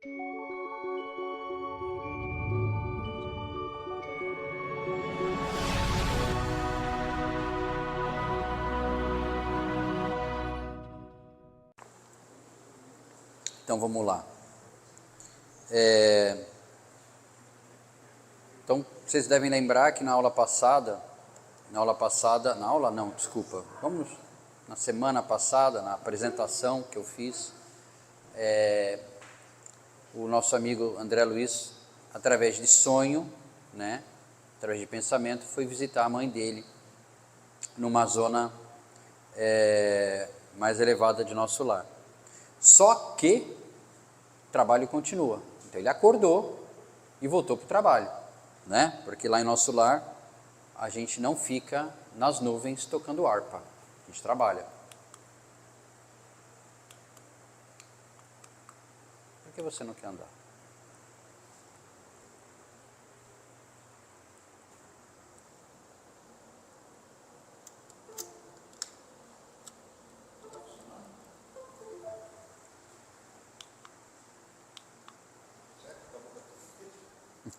Então vamos lá. Então vocês devem lembrar que na semana passada, na apresentação que eu fiz, o nosso amigo André Luiz, através de sonho, né, através de pensamento, foi visitar a mãe dele numa zona mais elevada de nosso lar. Só que o trabalho continua. Então ele acordou e voltou para o trabalho, né? Porque lá em nosso lar a gente não fica nas nuvens tocando harpa, a gente trabalha. Por que você não quer andar?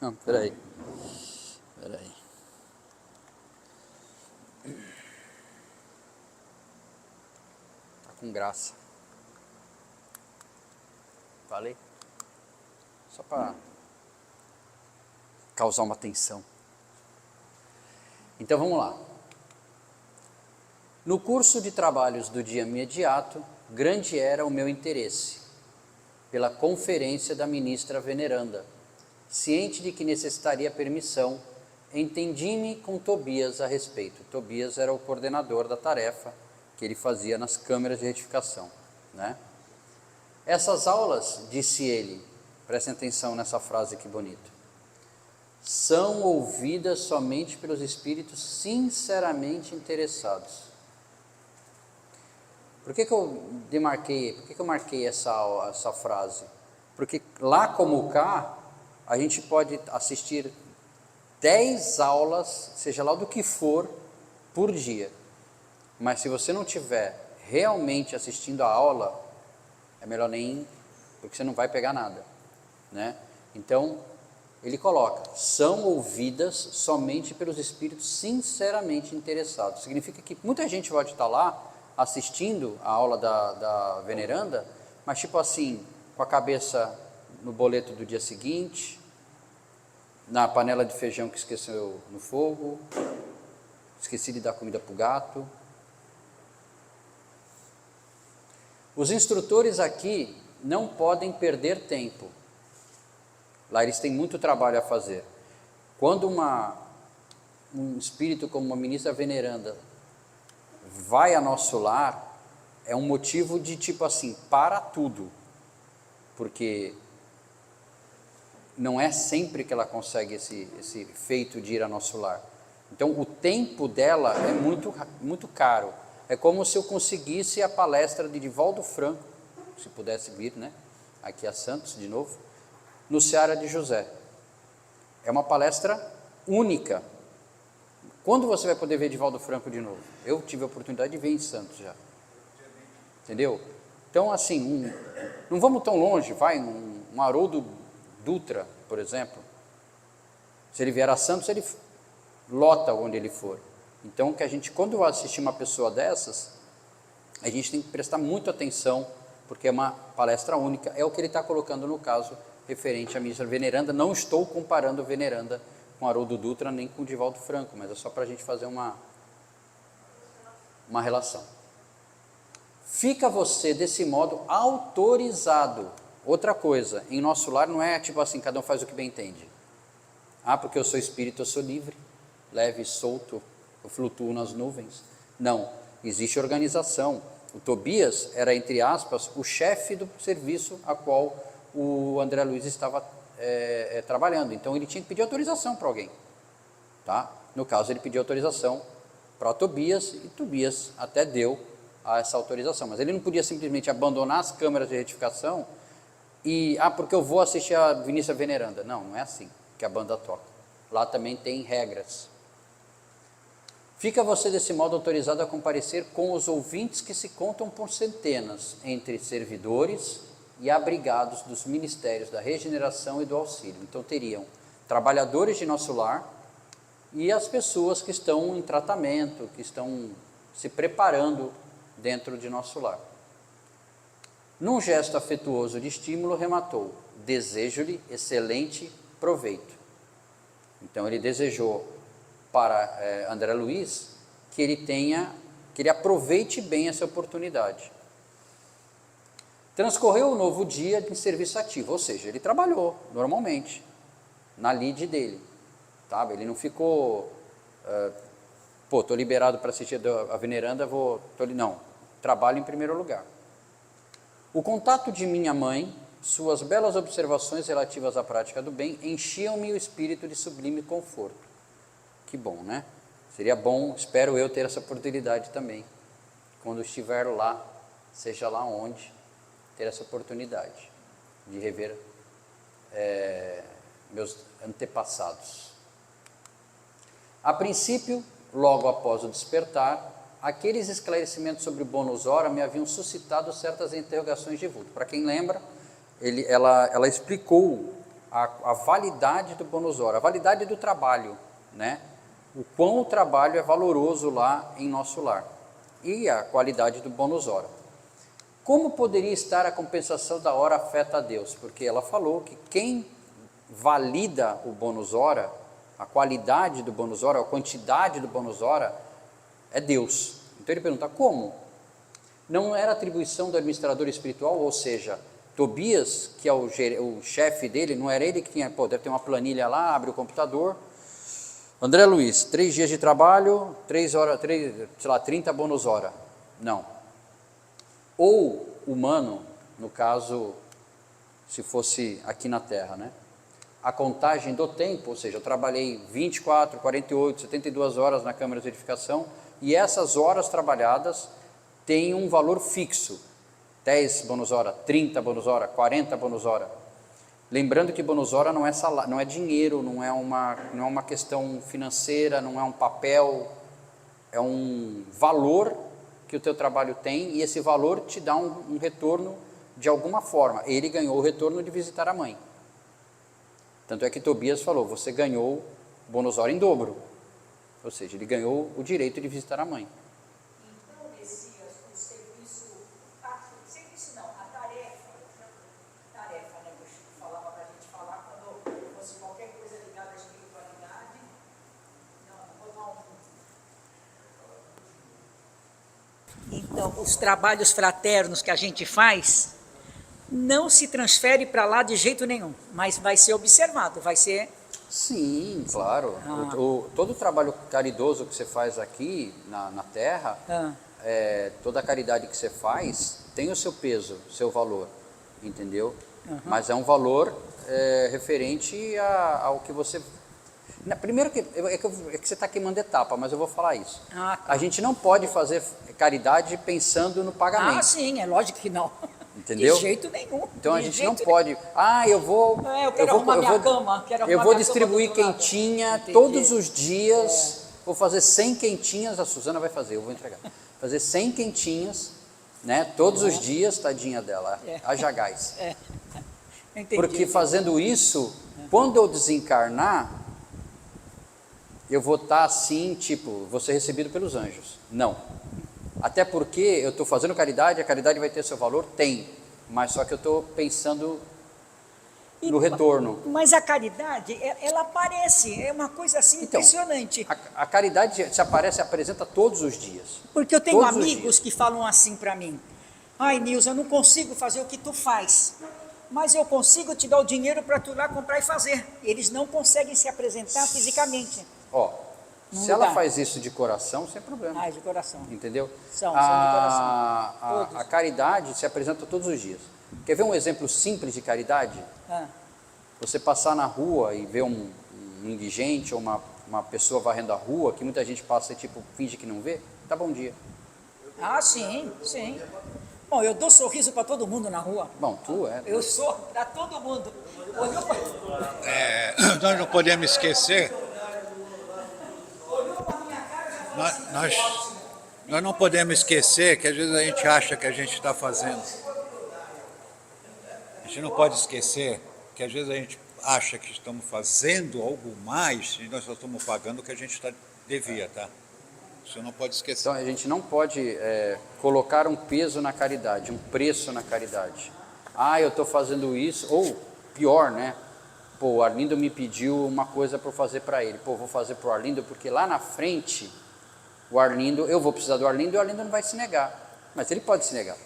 Não, peraí. Tá com graça. Falei? Só para causar uma tensão. Então vamos lá. No curso de trabalhos do dia imediato, grande era o meu interesse pela conferência da ministra veneranda. Ciente de que necessitaria permissão, entendi-me com Tobias a respeito. Tobias era o coordenador da tarefa que ele fazia nas câmeras de retificação, né? Essas aulas, disse ele, prestem atenção nessa frase que bonita, são ouvidas somente pelos espíritos sinceramente interessados. Por que eu marquei essa frase? Porque lá como cá, a gente pode assistir 10 aulas, seja lá do que for, por dia. Mas se você não estiver realmente assistindo a aula, é melhor nem, porque você não vai pegar nada, né? Então, ele coloca, são ouvidas somente pelos espíritos sinceramente interessados. Significa que muita gente pode estar lá assistindo a aula da veneranda, mas tipo assim, com a cabeça no boleto do dia seguinte, na panela de feijão que esqueceu no fogo, esqueci de dar comida para o gato. Os instrutores aqui não podem perder tempo. Lá eles têm muito trabalho a fazer. Quando um espírito como uma ministra veneranda vai a nosso lar, é um motivo de tipo assim, para tudo. Porque não é sempre que ela consegue esse feito de ir a nosso lar. Então o tempo dela é muito caro. É como se eu conseguisse a palestra de Divaldo Franco, se pudesse vir, né, aqui a Santos de novo, no Seara de José. É uma palestra única. Quando você vai poder ver Divaldo Franco de novo? Eu tive a oportunidade de ver em Santos já. Entendeu? Então assim, não vamos tão longe, vai, um Haroldo Dutra, por exemplo. Se ele vier a Santos, ele lota onde ele for. Então, que a gente, quando vai assistir uma pessoa dessas, a gente tem que prestar muita atenção, porque é uma palestra única. É o que ele está colocando no caso referente à ministra veneranda. Não estou comparando veneranda com Haroldo Dutra nem com Divaldo Franco, mas é só para a gente fazer uma relação. Fica você desse modo autorizado. Outra coisa, em nosso lar não é tipo assim, cada um faz o que bem entende. Ah, porque eu sou espírito, eu sou livre, leve e solto, eu flutuo nas nuvens. Não, existe organização. O Tobias era, entre aspas, o chefe do serviço a qual o André Luiz estava trabalhando. Então ele tinha que pedir autorização para alguém, tá? No caso ele pediu autorização para Tobias e Tobias até deu essa autorização. Mas ele não podia simplesmente abandonar as câmeras de retificação e, porque eu vou assistir a Vinícius Veneranda. Não, não é assim que a banda toca. Lá também tem regras. Fica você desse modo autorizado a comparecer com os ouvintes que se contam por centenas, entre servidores e abrigados dos ministérios da regeneração e do auxílio. Então teriam trabalhadores de nosso lar e as pessoas que estão em tratamento, que estão se preparando dentro de nosso lar. Num gesto afetuoso de estímulo, rematou: desejo-lhe excelente proveito. Então ele desejou para André Luiz que ele aproveite bem essa oportunidade. Transcorreu o novo dia de serviço ativo, ou seja, ele trabalhou normalmente, na lide dele, sabe? Ele não ficou, estou liberado para assistir a veneranda, não, trabalho em primeiro lugar. O contato de minha mãe, suas belas observações relativas à prática do bem, enchiam-me o espírito de sublime conforto. Que bom, né? Seria bom, espero eu, ter essa oportunidade também, quando estiver lá, seja lá onde, ter essa oportunidade de rever meus antepassados. A princípio, logo após o despertar, aqueles esclarecimentos sobre o bônus hora me haviam suscitado certas interrogações de vulto. Para quem lembra, ela explicou a validade do bônus hora, a validade do trabalho, né? O quão o trabalho é valoroso lá em nosso lar e a qualidade do bônus hora. Como poderia estar a compensação da hora afeta a Deus? Porque ela falou que quem valida o bônus hora, a qualidade do bônus hora, a quantidade do bônus hora, é Deus. Então ele pergunta, como? Não era atribuição do administrador espiritual, ou seja, Tobias, que é o chefe dele, não era ele que tinha, deve ter uma planilha lá, abre o computador, André Luiz, 3 dias de trabalho, 30 bônus hora. Não. Ou humano, no caso, se fosse aqui na Terra, né? A contagem do tempo, ou seja, eu trabalhei 24, 48, 72 horas na câmara de verificação, e essas horas trabalhadas têm um valor fixo, 10 bônus hora, 30 bônus hora, 40 bônus hora. Lembrando que bônus hora não é salário, não é dinheiro, não é uma questão financeira, não é um papel, é um valor que o teu trabalho tem, e esse valor te dá um retorno de alguma forma. Ele ganhou o retorno de visitar a mãe. Tanto é que Tobias falou, você ganhou bônus hora em dobro. Ou seja, ele ganhou o direito de visitar a mãe. Então, Messias, o serviço não, a tarefa, né, que o Chico falava para a gente falar quando fosse qualquer coisa ligada à espiritualidade, não vou dar Então, os trabalhos fraternos que a gente faz, não se transfere para lá de jeito nenhum, mas vai ser observado, vai ser... Sim, claro. Todo o trabalho caridoso que você faz aqui na Terra, toda a caridade que você faz, tem o seu peso, o seu valor, entendeu? Mas é um valor referente ao que você... Primeiro que você está queimando etapa, mas eu vou falar isso. Tá. A gente não pode fazer caridade pensando no pagamento. Sim, é lógico que não. Entendeu? De jeito nenhum. Então a gente não pode. Eu vou distribuir quentinha todos os dias. Vou fazer 100 quentinhas. A Suzana vai fazer, eu vou entregar. Fazer 100 quentinhas, né? Todos os dias, tadinha dela. Haja gás. Porque fazendo isso, quando eu desencarnar, eu vou estar assim, tipo, vou ser recebido pelos anjos. Não. Até porque eu estou fazendo caridade, a caridade vai ter seu valor? Tem, mas só que eu estou pensando no retorno. Mas a caridade, ela aparece, é uma coisa assim impressionante. A caridade se apresenta todos os dias. Porque eu tenho amigos que falam assim para mim, ai Nilza, eu não consigo fazer o que tu faz, mas eu consigo te dar o dinheiro para tu ir lá comprar e fazer. Eles não conseguem se apresentar fisicamente. Se ela faz isso de coração, sem problema. De coração. Entendeu? São de coração. A caridade se apresenta todos os dias. Quer ver um exemplo simples de caridade? Você passar na rua e ver um indigente ou uma pessoa varrendo a rua, que muita gente passa e finge que não vê, dá bom dia. Sim. Bom, eu dou sorriso para todo mundo na rua. Bom, tu é. Eu sou para todo mundo. Nós não podemos esquecer... Nós não podemos esquecer que às vezes a gente acha que a gente está fazendo gente não pode esquecer que às vezes a gente acha que estamos fazendo algo mais e nós só estamos pagando o que a gente devia, tá? Você não pode esquecer. Então a gente não pode colocar um peso na caridade, um preço na caridade. Ah, eu estou fazendo isso, ou pior, né? Pô, o Arlindo me pediu uma coisa para eu fazer para ele. Pô, vou fazer para o Arlindo porque lá na frente, o Arlindo, eu vou precisar do Arlindo e o Arlindo não vai se negar. Mas ele pode se negar.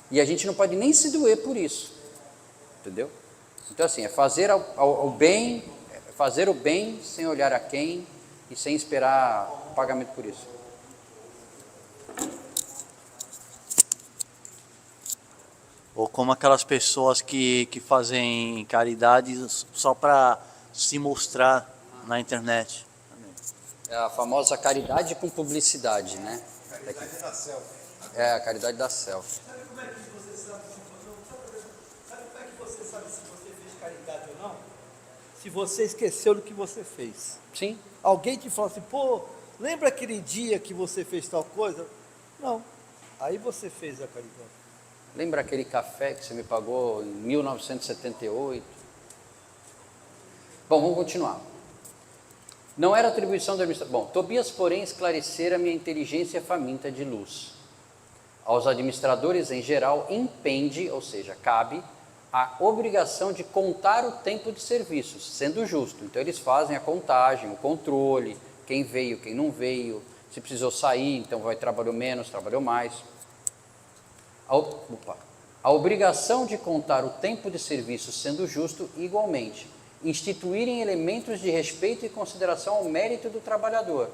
E a gente não pode nem se doer por isso. Entendeu? Então assim, é fazer fazer o bem sem olhar a quem e sem esperar pagamento por isso. Ou como aquelas pessoas que fazem caridade só para se mostrar na internet. É a famosa caridade com publicidade, né? Caridade da selfie. É a caridade da selfie. Sabe como é que você sabe se você fez caridade ou não? Se você esqueceu do que você fez. Sim. Alguém te fala assim, pô, lembra aquele dia que você fez tal coisa? Não. Aí você fez a caridade. Lembra aquele café que você me pagou em 1978? Bom, vamos continuar. Não era atribuição da administração. Bom, Tobias, porém, esclarecera minha inteligência faminta de luz. Aos administradores em geral impende, ou seja, cabe, a obrigação de contar o tempo de serviços, sendo justo. Então eles fazem a contagem, o controle, quem veio, quem não veio, se precisou sair, então trabalhou menos, trabalhou mais. A obrigação de contar o tempo de serviço sendo justo, igualmente, instituírem elementos de respeito e consideração ao mérito do trabalhador,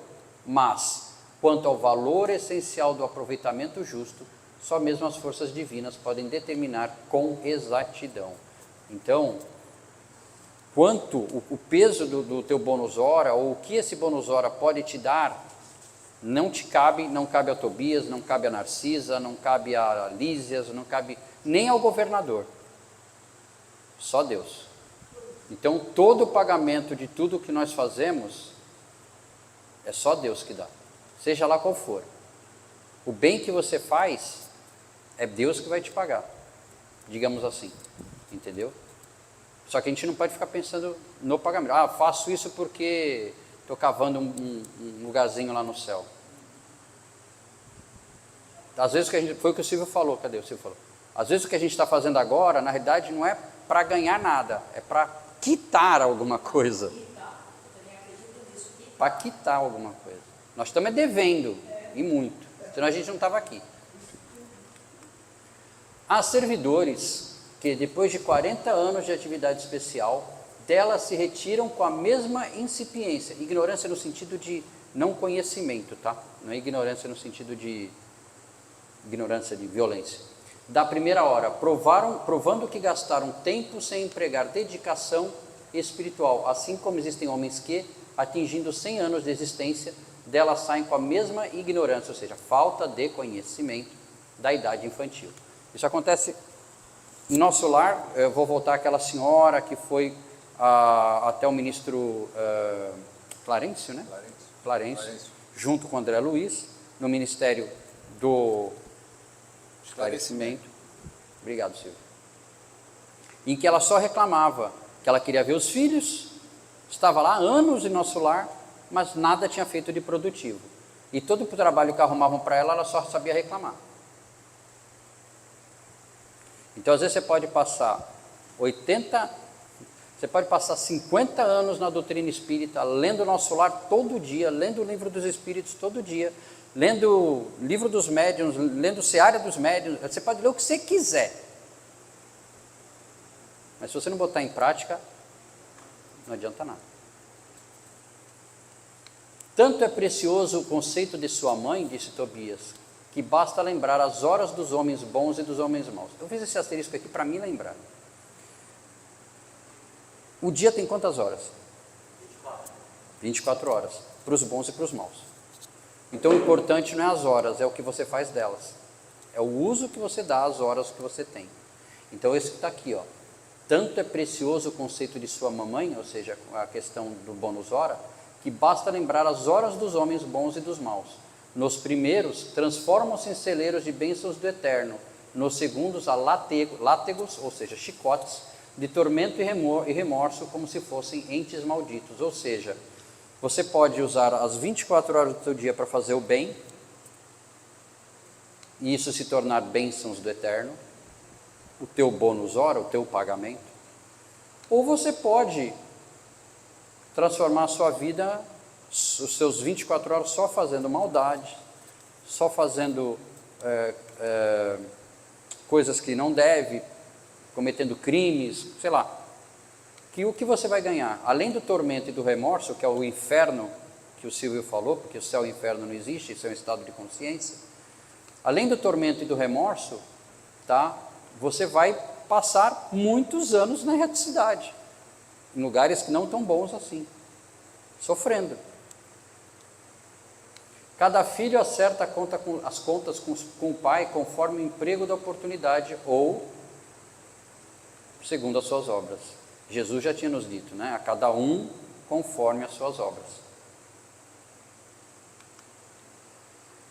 mas, quanto ao valor essencial do aproveitamento justo, só mesmo as forças divinas podem determinar com exatidão. Então, quanto o peso do teu bônus hora, ou o que esse bônus hora pode te dar, não te cabe, não cabe a Tobias, não cabe a Narcisa, não cabe a Lísias, não cabe nem ao governador. Só Deus. Então, todo o pagamento de tudo que nós fazemos, é só Deus que dá. Seja lá qual for. O bem que você faz, é Deus que vai te pagar. Digamos assim. Entendeu? Só que a gente não pode ficar pensando no pagamento. Ah, faço isso porque estou cavando um lugarzinho lá no céu. Às vezes foi o que o Silvio falou. Cadê o Silvio falou? Às vezes o que a gente está fazendo agora, na realidade, não é para ganhar nada, é para quitar alguma coisa. Para quitar alguma coisa. Nós estamos devendo, e muito. Senão a gente não estava aqui. Há servidores que, depois de 40 anos de atividade especial, delas se retiram com a mesma incipiência. Ignorância no sentido de não conhecimento, tá? Não é ignorância no sentido de ignorância de violência. Da primeira hora, provando que gastaram tempo sem empregar dedicação espiritual, assim como existem homens que, atingindo 100 anos de existência, delas saem com a mesma ignorância, ou seja, falta de conhecimento da idade infantil. Isso acontece em nosso lar. Eu vou voltar àquela senhora que foi até o ministro Clarencio, né? Clarencio, junto com André Luiz, no Ministério do Esclarecimento. Obrigado, Silvio. Em que ela só reclamava que ela queria ver os filhos, estava lá há anos em nosso lar, mas nada tinha feito de produtivo. E todo o trabalho que arrumavam para ela, ela só sabia reclamar. Então, às vezes você pode passar 50 anos na doutrina espírita, lendo o nosso lar todo dia, lendo o livro dos espíritos todo dia, lendo o livro dos médiuns, lendo o Seara dos médiuns. Você pode ler o que você quiser. Mas se você não botar em prática, não adianta nada. Tanto é precioso o conceito de sua mãe, disse Tobias, que basta lembrar as horas dos homens bons e dos homens maus. Eu fiz esse asterisco aqui para me lembrar. O dia tem quantas horas? 24 horas, para os bons e para os maus. Então o importante não é as horas, é o que você faz delas. É o uso que você dá às horas que você tem. Então esse que está aqui, ó. Tanto é precioso o conceito de sua mamãe, ou seja, a questão do bônus hora, que basta lembrar as horas dos homens bons e dos maus. Nos primeiros, transformam-se em celeiros de bênçãos do Eterno, nos segundos a látegos, ou seja, chicotes, de tormento e remorso, como se fossem entes malditos. Ou seja, você pode usar as 24 horas do seu dia para fazer o bem, e isso se tornar bênçãos do Eterno, o teu bônus hora, o teu pagamento. Ou você pode transformar a sua vida, os seus 24 horas só fazendo maldade, só fazendo coisas que não deve, cometendo crimes, sei lá. Que o que você vai ganhar? Além do tormento e do remorso, que é o inferno, que o Silvio falou, porque o céu e o inferno não existe, isso é um estado de consciência. Além do tormento e do remorso, tá? Você vai passar muitos anos na erraticidade, em lugares que não estão bons assim, sofrendo. Cada filho acerta as contas com o pai conforme o emprego da oportunidade ou segundo as suas obras. Jesus já tinha nos dito, né? A cada um conforme as suas obras.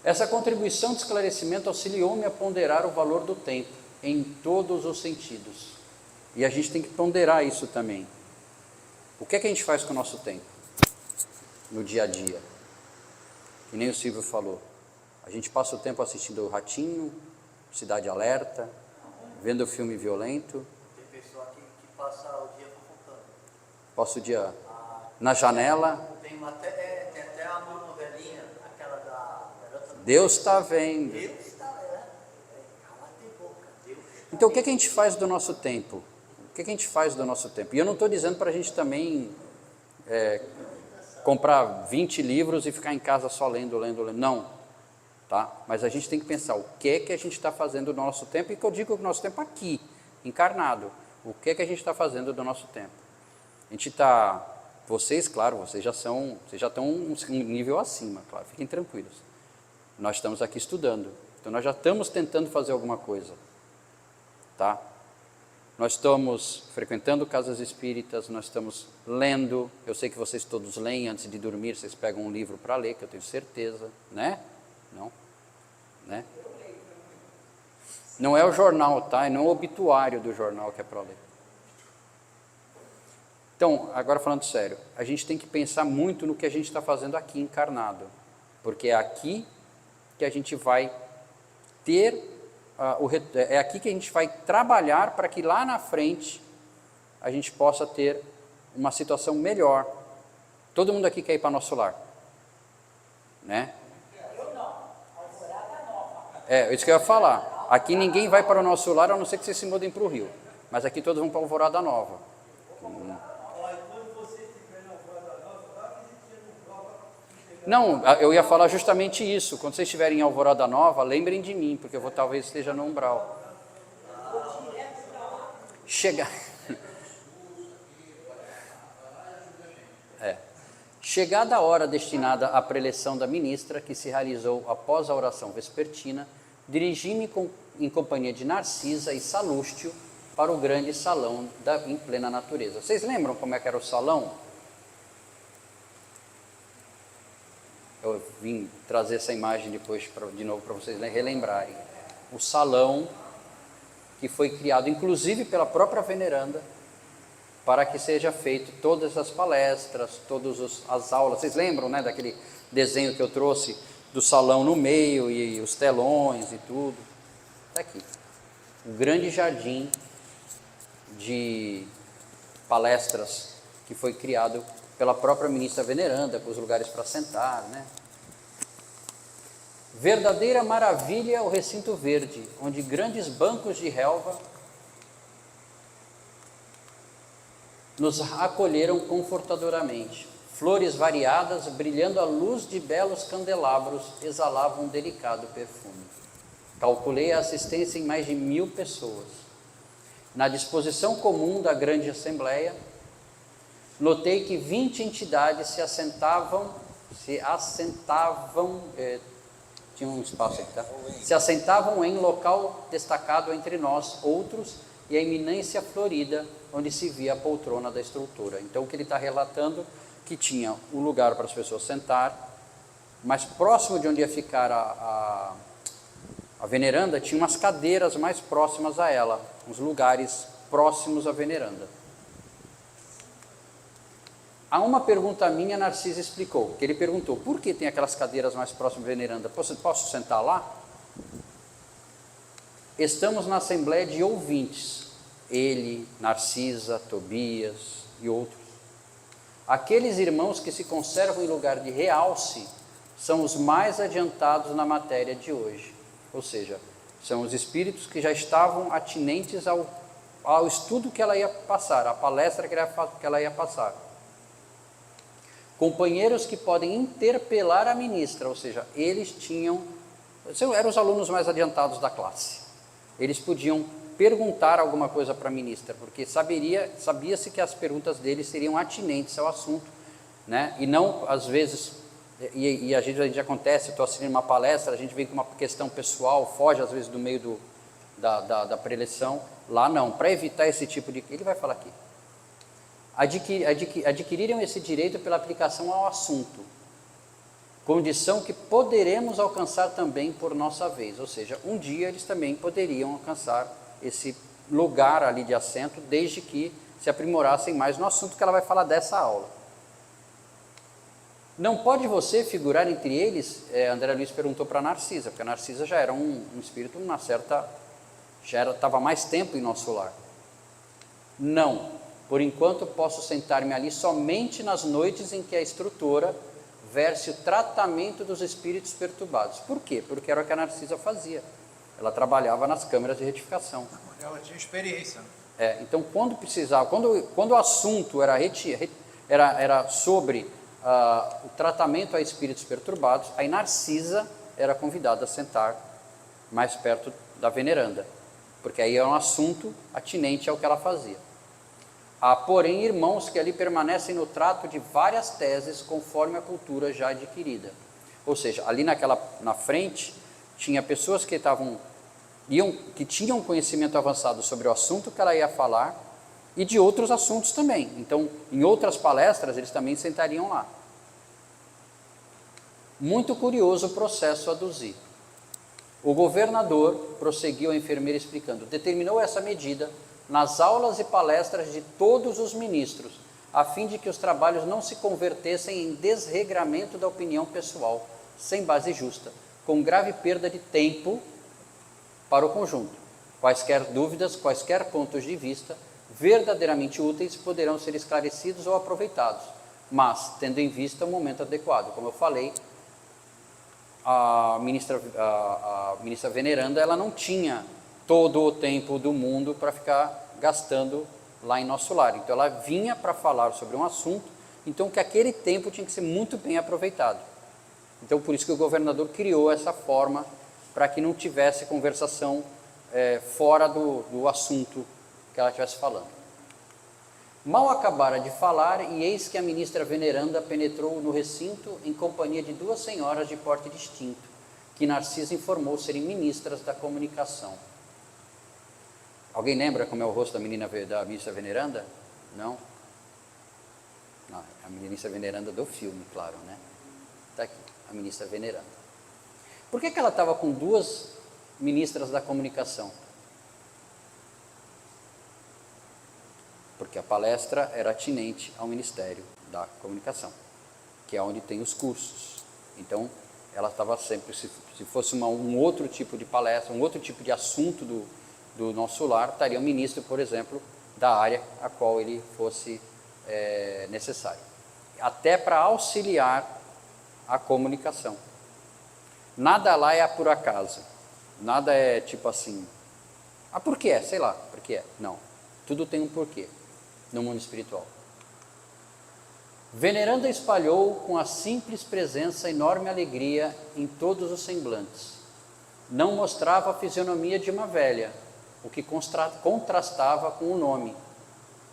Essa contribuição de esclarecimento auxiliou-me a ponderar o valor do tempo em todos os sentidos. E a gente tem que ponderar isso também. O que é que a gente faz com o nosso tempo no dia a dia? Que nem o Silvio falou. A gente passa o tempo assistindo o Ratinho, Cidade Alerta, vendo filme violento. Tem pessoa que passa o dia fofocando. Passa o dia na janela. Tem até a novelinha, aquela da garota. Deus está vendo. Deus está cala a boca, Deus. Então o que é que a gente faz do nosso tempo? O que é que a gente faz do nosso tempo? E eu não estou dizendo para a gente também comprar 20 livros e ficar em casa só lendo, não, tá? Mas a gente tem que pensar o que é que a gente está fazendo do nosso tempo, e que eu digo do nosso tempo aqui, encarnado, o que é que a gente está fazendo do nosso tempo. A gente está, vocês, claro, vocês já estão um nível acima, claro, fiquem tranquilos. Nós estamos aqui estudando, então nós já estamos tentando fazer alguma coisa, tá? Nós estamos frequentando casas espíritas, nós estamos lendo. Eu sei que vocês todos leem antes de dormir, vocês pegam um livro para ler, que eu tenho certeza, né? Não? Né? Não é o jornal, tá? E não é o obituário do jornal que é para ler. Então, agora falando sério, a gente tem que pensar muito no que a gente está fazendo aqui encarnado, porque é aqui que a gente vai ter... é aqui que a gente vai trabalhar para que lá na frente a gente possa ter uma situação melhor. Todo mundo aqui quer ir para nosso lar, né? Eu não, Alvorada Nova. Isso que eu ia falar. Aqui ninguém vai para o nosso lar, a não ser que vocês se mudem para o Rio. Mas aqui todos vão para Alvorada Nova. Não, eu ia falar justamente isso. Quando vocês estiverem em Alvorada Nova, lembrem de mim, porque eu talvez esteja no umbral. Chegada a hora destinada à preleção da ministra, que se realizou após a oração vespertina, dirigi-me em companhia de Narcisa e Salústio para o grande salão em plena natureza. Vocês lembram como é que era o salão? Eu vim trazer essa imagem depois de novo para vocês relembrarem. O salão que foi criado inclusive pela própria veneranda para que seja feito todas as palestras, todas as aulas. Vocês lembram, né, daquele desenho que eu trouxe do salão no meio e os telões e tudo? Está aqui. O grande jardim de palestras que foi criado pela própria ministra veneranda, com os lugares para sentar, né? Verdadeira maravilha o recinto verde, onde grandes bancos de relva nos acolheram confortadoramente. Flores variadas, brilhando à luz de belos candelabros, exalavam um delicado perfume. Calculei a assistência em mais de 1000 pessoas. Na disposição comum da grande assembleia, notei que 20 entidades se assentavam, tinha um espaço aqui, tá? Se assentavam em local destacado entre nós, outros, e a eminência florida, onde se via a poltrona da estrutura. Então, o que ele está relatando, que tinha um lugar para as pessoas sentar, mas próximo de onde ia ficar A veneranda tinha umas cadeiras mais próximas a ela, uns lugares próximos à veneranda. A uma pergunta minha, Narcisa explicou, que ele perguntou, por que tem aquelas cadeiras mais próximas à veneranda? Posso sentar lá? Estamos na assembleia de ouvintes, ele, Narcisa, Tobias e outros. Aqueles irmãos que se conservam em lugar de realce são os mais adiantados na matéria de hoje, ou seja, são os espíritos que já estavam atinentes ao estudo que ela ia passar, à palestra que ela ia passar. Companheiros que podem interpelar a ministra, ou seja, eles eram os alunos mais adiantados da classe. Eles podiam perguntar alguma coisa para a ministra, porque sabia-se que as perguntas deles seriam atinentes ao assunto, né? E não, às vezes, e a gente acontece, estou assistindo uma palestra, a gente vem com uma questão pessoal, foge às vezes do meio da preleção, lá não, para evitar esse tipo de... Ele vai falar aqui. Adquiriram esse direito pela aplicação ao assunto, condição que poderemos alcançar também por nossa vez, ou seja, um dia eles também poderiam alcançar esse lugar ali de assento, desde que se aprimorassem mais no assunto que ela vai falar dessa aula. Não pode você figurar entre eles? André Luiz perguntou para a Narcisa, porque a Narcisa já era um espírito, estava mais tempo em nosso lar. Não, por enquanto posso sentar-me ali somente nas noites em que a instrutora verse o tratamento dos espíritos perturbados. Por quê? Porque era o que a Narcisa fazia. Ela trabalhava nas câmeras de retificação. Ela tinha experiência. Então, quando precisava, quando o assunto era sobre o tratamento a espíritos perturbados, aí Narcisa era convidada a sentar mais perto da veneranda, porque aí é um assunto atinente ao que ela fazia. Há, porém, irmãos que ali permanecem no trato de várias teses conforme a cultura já adquirida. Ou seja, ali na frente, tinha pessoas que tinham conhecimento avançado sobre o assunto que ela ia falar e de outros assuntos também. Então, em outras palestras, eles também sentariam lá. Muito curioso o processo a aduzir. O governador, prosseguiu a enfermeira explicando, determinou essa medida nas aulas e palestras de todos os ministros, a fim de que os trabalhos não se convertessem em desregramento da opinião pessoal, sem base justa, com grave perda de tempo para o conjunto. Quaisquer dúvidas, quaisquer pontos de vista verdadeiramente úteis poderão ser esclarecidos ou aproveitados, mas tendo em vista o momento adequado. Como eu falei, a ministra veneranda, ela não tinha todo o tempo do mundo para ficar gastando lá em nosso lar. Então ela vinha para falar sobre um assunto, então que aquele tempo tinha que ser muito bem aproveitado. Então por isso que o governador criou essa forma para que não tivesse conversação fora do assunto que ela estivesse falando. Mal acabara de falar e eis que a ministra veneranda penetrou no recinto em companhia de duas senhoras de porte distinto, que Narcisa informou serem ministras da comunicação. Alguém lembra como é o rosto da ministra veneranda? Não? Não, a ministra veneranda do filme, claro, né? Está aqui, a ministra veneranda. Por que ela estava com duas ministras da comunicação? Porque a palestra era atinente ao Ministério da Comunicação, que é onde tem os cursos. Então, ela estava sempre, se fosse um outro tipo de palestra, um outro tipo de assunto do nosso lar, estaria um ministro, por exemplo, da área a qual ele fosse necessário. Até para auxiliar a comunicação. Nada lá é por acaso. Nada é tipo assim, por que é? Sei lá, por que é? Não. Tudo tem um porquê no mundo espiritual. Veneranda espalhou com a simples presença enorme alegria em todos os semblantes. Não mostrava a fisionomia de uma velha, o que contrastava com o nome.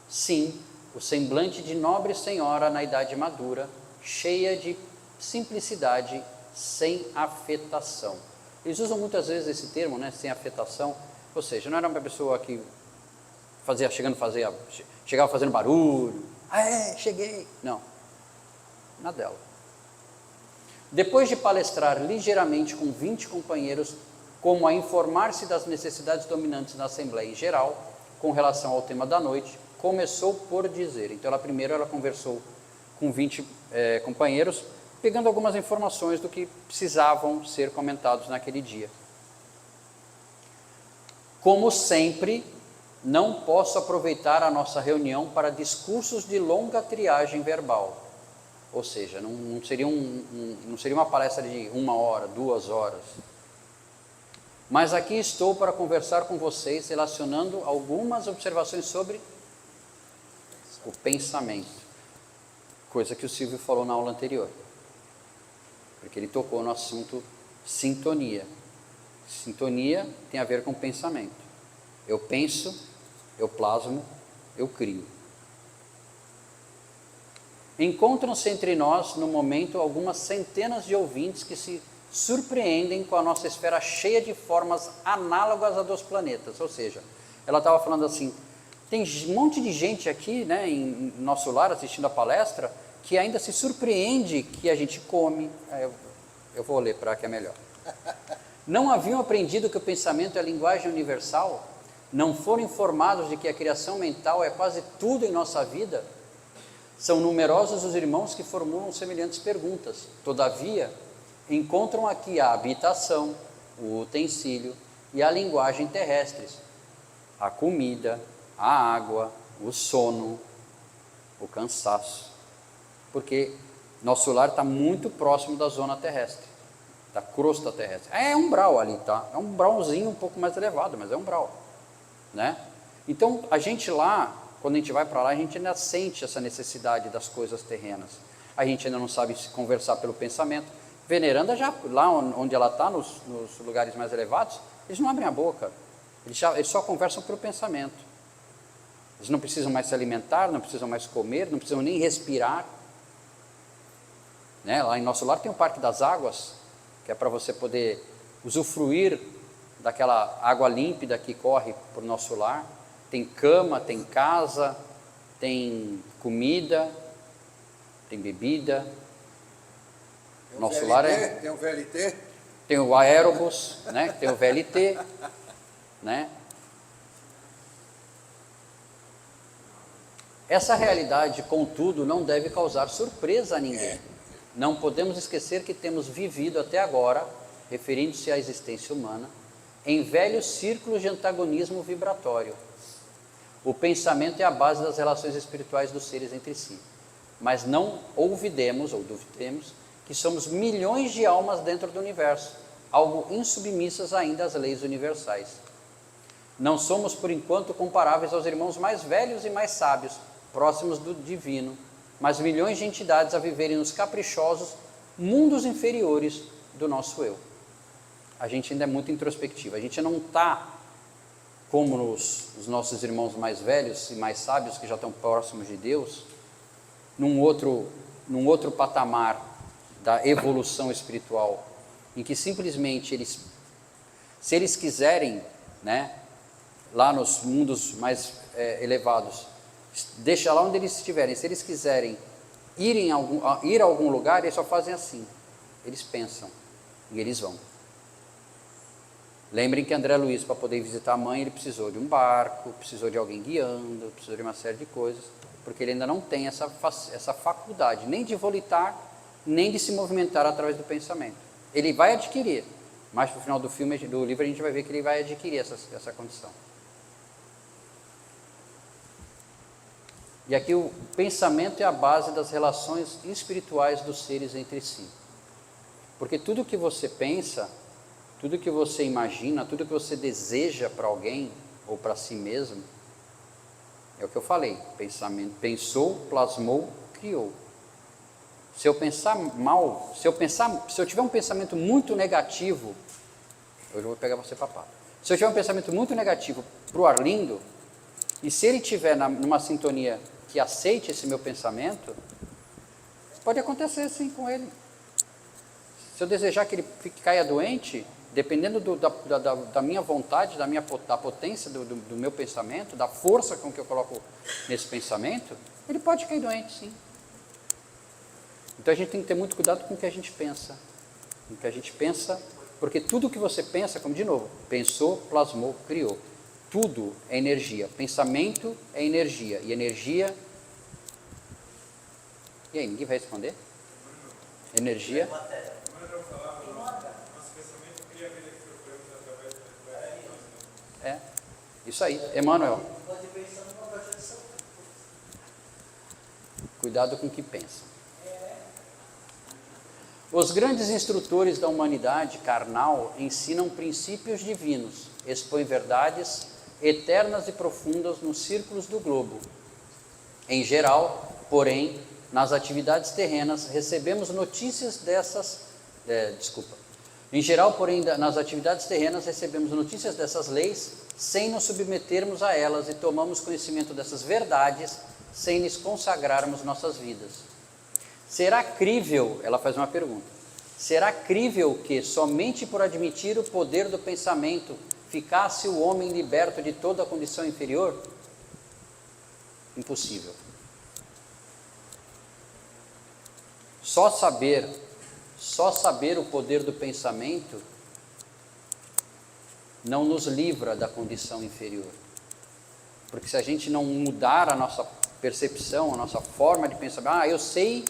Sim, o semblante de nobre senhora na idade madura, cheia de simplicidade, sem afetação. Eles usam muitas vezes esse termo, né, sem afetação, ou seja, não era uma pessoa que chegava fazendo barulho, cheguei, não, nada dela. Depois de palestrar ligeiramente com 20 companheiros, como a informar-se das necessidades dominantes na Assembleia em geral, com relação ao tema da noite, começou por dizer. Então, ela conversou com 20 companheiros, pegando algumas informações do que precisavam ser comentados naquele dia. Como sempre, não posso aproveitar a nossa reunião para discursos de longa triagem verbal. Ou seja, não seria uma palestra de 1 hora, 2 horas. Mas aqui estou para conversar com vocês, relacionando algumas observações sobre o pensamento. Coisa que o Silvio falou na aula anterior. Porque ele tocou no assunto sintonia. Sintonia tem a ver com pensamento. Eu penso, eu plasmo, eu crio. Encontram-se entre nós, no momento, algumas centenas de ouvintes que se surpreendem com a nossa esfera cheia de formas análogas à dos planetas. Ou seja, ela estava falando assim, tem um monte de gente aqui, né, em nosso lar, assistindo a palestra, que ainda se surpreende que a gente come. Eu vou ler para que é melhor. Não haviam aprendido que o pensamento é a linguagem universal? Não foram informados de que a criação mental é quase tudo em nossa vida? São numerosos os irmãos que formulam semelhantes perguntas. Todavia, encontram aqui a habitação, o utensílio e a linguagem terrestres, a comida, a água, o sono, o cansaço. Porque nosso lar está muito próximo da zona terrestre, da crosta terrestre. É umbral ali, tá? É um umbralzinho um pouco mais elevado, mas é umbral, né? Então, a gente lá, quando a gente vai para lá, a gente ainda sente essa necessidade das coisas terrenas. A gente ainda não sabe se conversar pelo pensamento. Veneranda, já lá onde ela está, nos lugares mais elevados, eles não abrem a boca. Eles só conversam pelo pensamento. Eles não precisam mais se alimentar, não precisam mais comer, não precisam nem respirar. Né? Lá em nosso lar tem o Parque das Águas, que é para você poder usufruir daquela água límpida que corre por nosso lar. Tem cama, tem casa, tem comida, tem bebida. Nosso lar Tem o VLT? Tem o aerobus, né? Tem o VLT, né? Essa realidade, contudo, não deve causar surpresa a ninguém. Não podemos esquecer que temos vivido até agora, referindo-se à existência humana, em velhos círculos de antagonismo vibratório. O pensamento é a base das relações espirituais dos seres entre si. Mas não ouvidemos, ou duvidemos, que somos milhões de almas dentro do universo, algo insubmissas ainda às leis universais. Não somos, por enquanto, comparáveis aos irmãos mais velhos e mais sábios, próximos do divino, mas milhões de entidades a viverem nos caprichosos mundos inferiores do nosso eu. A gente ainda é muito introspectivo, a gente não está como os nossos irmãos mais velhos e mais sábios, que já estão próximos de Deus, num outro patamar da evolução espiritual, em que simplesmente se eles quiserem, né, lá nos mundos mais elevados, deixa lá onde eles estiverem, se eles quiserem ir a algum lugar, eles só fazem assim, eles pensam e eles vão. Lembrem que André Luiz, para poder visitar a mãe, ele precisou de um barco, precisou de alguém guiando, precisou de uma série de coisas, porque ele ainda não tem essa faculdade, nem de volitar, nem de se movimentar através do pensamento. Ele vai adquirir, mas no final do livro a gente vai ver que ele vai adquirir essa condição. E aqui o pensamento é a base das relações espirituais dos seres entre si. Porque tudo que você pensa, tudo que você imagina, tudo que você deseja para alguém ou para si mesmo, é o que eu falei, pensamento, pensou, plasmou, criou. Se eu pensar mal, se eu tiver um pensamento muito negativo, eu vou pegar você papá. Se eu tiver um pensamento muito negativo para o Arlindo, e se ele estiver numa sintonia que aceite esse meu pensamento, pode acontecer sim com ele. Se eu desejar que ele caia doente, dependendo da minha vontade, da potência do meu pensamento, da força com que eu coloco nesse pensamento, ele pode cair doente, sim. Então a gente tem que ter muito cuidado com o que a gente pensa. Com o que a gente pensa, Porque tudo que você pensa, como de novo, pensou, plasmou, criou. Tudo é energia. Pensamento é energia. E energia... E aí, ninguém vai responder? Energia... É, isso aí. Emmanuel. Cuidado com o que pensa. Os grandes instrutores da humanidade carnal ensinam princípios divinos, expõem verdades eternas e profundas nos círculos do globo. Em geral, porém, nas atividades terrenas, recebemos notícias dessas... Em geral, porém, nas atividades terrenas, recebemos notícias dessas leis sem nos submetermos a elas e tomamos conhecimento dessas verdades sem lhes consagrarmos nossas vidas. Será crível, ela faz uma pergunta, será crível que, somente por admitir o poder do pensamento, ficasse o homem liberto de toda a condição inferior? Impossível. Só saber o poder do pensamento não nos livra da condição inferior. Porque se a gente não mudar a nossa percepção, a nossa forma de pensar, eu sei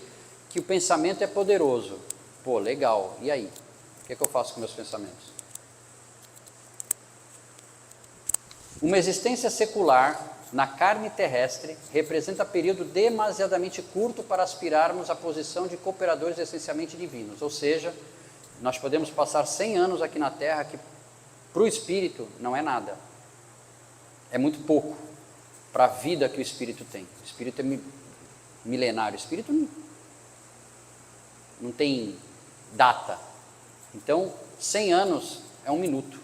que o pensamento é poderoso. Pô, legal, e aí? O que é que eu faço com meus pensamentos? Uma existência secular na carne terrestre representa período demasiadamente curto para aspirarmos à posição de cooperadores essencialmente divinos. Ou seja, nós podemos passar 100 anos aqui na Terra, que para o espírito não é nada. É muito pouco para a vida que o espírito tem. O espírito é milenário, o espírito não tem data. Então, 100 anos é um minuto